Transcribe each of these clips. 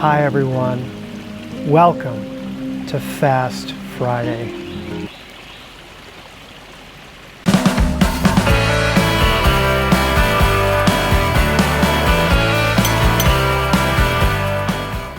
Hi everyone, welcome to Fast Friday.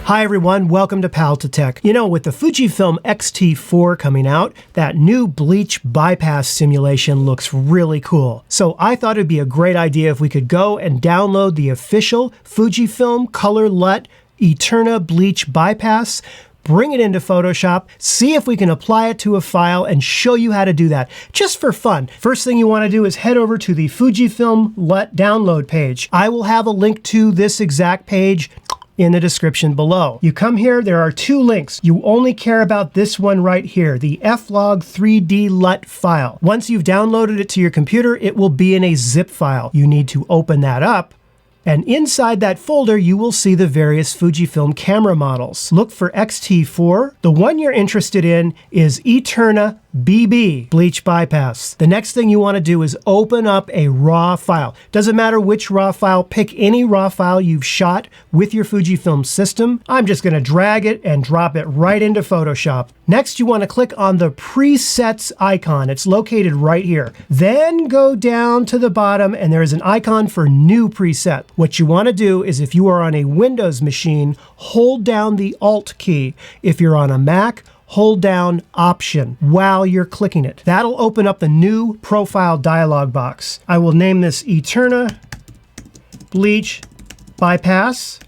Hi everyone, welcome to Pal to Tech. You know, with the Fujifilm X-T4 coming out, that new Bleach bypass simulation looks really cool. So I thought it'd be a great idea if we could go and download the official Fujifilm Color LUT Eterna Bleach bypass, bring it into Photoshop, see if we can apply it to a file and show you how to do that, just for fun. First thing you want to do is head over to the Fujifilm LUT download page. I will have a link to this exact page in the description below. You come here, there are two links. You only care about this one right here, the Flog 3D LUT file. Once you've downloaded it to your computer, it will be in a zip file. You need to open that up, and inside that folder, you will see the various Fujifilm camera models. Look for X-T4. The one you're interested in is Eterna BB, Bleach Bypass. The next thing you want to do is open up a RAW file. Doesn't matter which RAW file, pick any RAW file you've shot with your Fujifilm system. I'm just going to drag it and drop it right into Photoshop. Next, you want to click on the presets icon. It's located right here. Then go down to the bottom and there is an icon for new preset. What you want to do is, if you are on a Windows machine, hold down the Alt key. If you're on a Mac, hold down Option while you're clicking it. That'll open up the new profile dialog box. I will name this Eterna Bleach Bypass,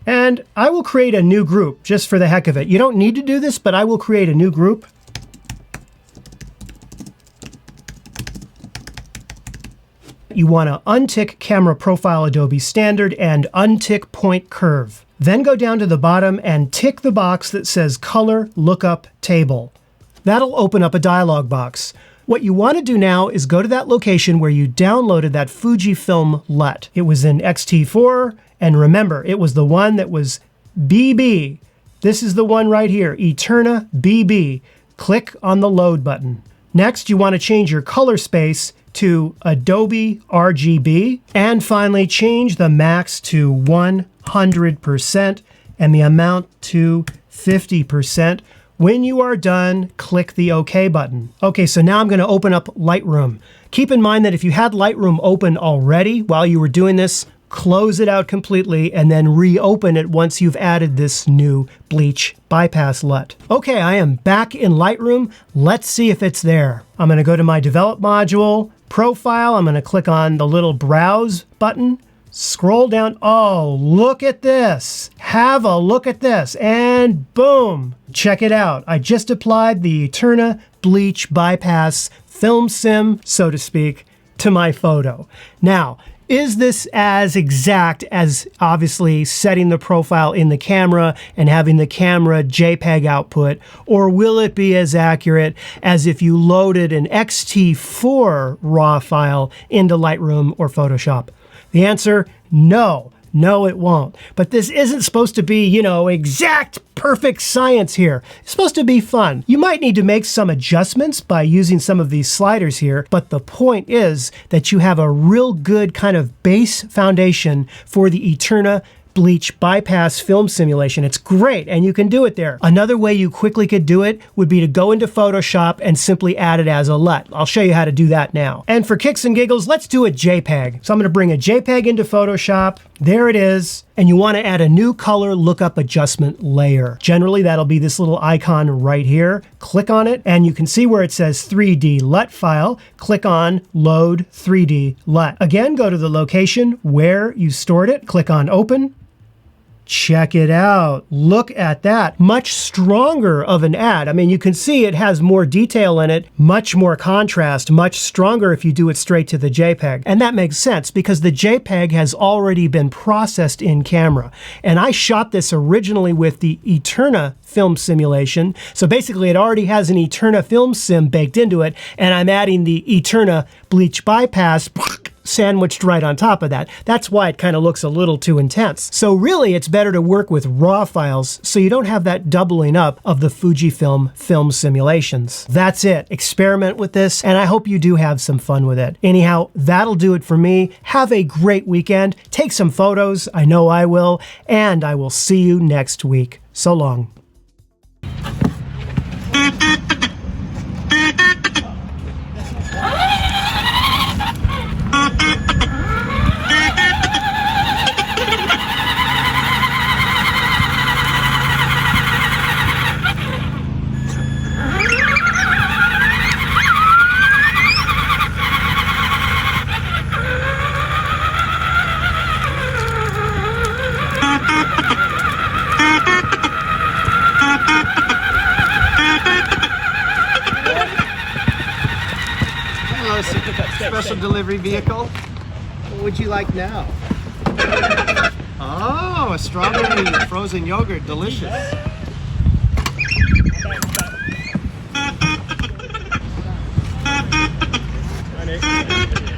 and I will create a new group just for the heck of it. You don't need to do this, but I will create a new group. You want to untick Camera Profile Adobe Standard and untick Point Curve. Then go down to the bottom and tick the box that says Color Lookup Table. That'll open up a dialog box. What you want to do now is go to that location where you downloaded that Fujifilm LUT. It was in X-T4, and remember, it was the one that was BB. This is the one right here, Eterna BB. Click on the load button. Next, you want to change your color space to Adobe RGB, and finally change the max to 100% and the amount to 50%. When you are done, click the OK button. Okay, so now I'm going to open up Lightroom. Keep in mind that if you had Lightroom open already while you were doing this, close it out completely and then reopen it once you've added this new Bleach Bypass LUT. Okay, I am back in Lightroom. Let's see if it's there. I'm going to go to my Develop module, Profile. I'm going to click on the little Browse button. Scroll down. Oh, look at this. Have a look at this. And boom, check it out. I just applied the Eterna Bleach Bypass film sim, so to speak, to my photo. Now, is this as exact as obviously setting the profile in the camera and having the camera JPEG output, or will it be as accurate as if you loaded an X-T4 RAW file into Lightroom or Photoshop? The answer, no. No, it won't. But this isn't supposed to be, you know, exact perfect science here. It's supposed to be fun. You might need to make some adjustments by using some of these sliders here, but the point is that you have a real good kind of base foundation for the Eterna Bleach Bypass film simulation. It's great, and you can do it there. Another way you quickly could do it would be to go into Photoshop and simply add it as a LUT. I'll show you how to do that now. And for kicks and giggles, let's do a JPEG. So I'm going to bring a JPEG into Photoshop. There it is. And you want to add a new color lookup adjustment layer. Generally, that'll be this little icon right here. Click on it, and you can see where it says 3D LUT file. Click on Load 3D LUT. Again, go to the location where you stored it. Click on Open. Check it out. Look at that. Much stronger of an ad. I mean, you can see it has more detail in it, much more contrast, much stronger if you do it straight to the JPEG. And that makes sense because the JPEG has already been processed in camera. And I shot this originally with the Eterna film simulation. So basically it already has an Eterna film sim baked into it, and I'm adding the Eterna Bleach Bypass sandwiched right on top of that. That's why it kind of looks a little too intense. So really, it's better to work with raw files so you don't have that doubling up of the Fujifilm film simulations. That's it. Experiment with this, and I hope you do have some fun with it. Anyhow, that'll do it for me. Have a great weekend. Take some photos. I know I will, and I will see you next week. So long. Special delivery vehicle. What would you like now? Oh, a strawberry frozen yogurt, delicious. Honey.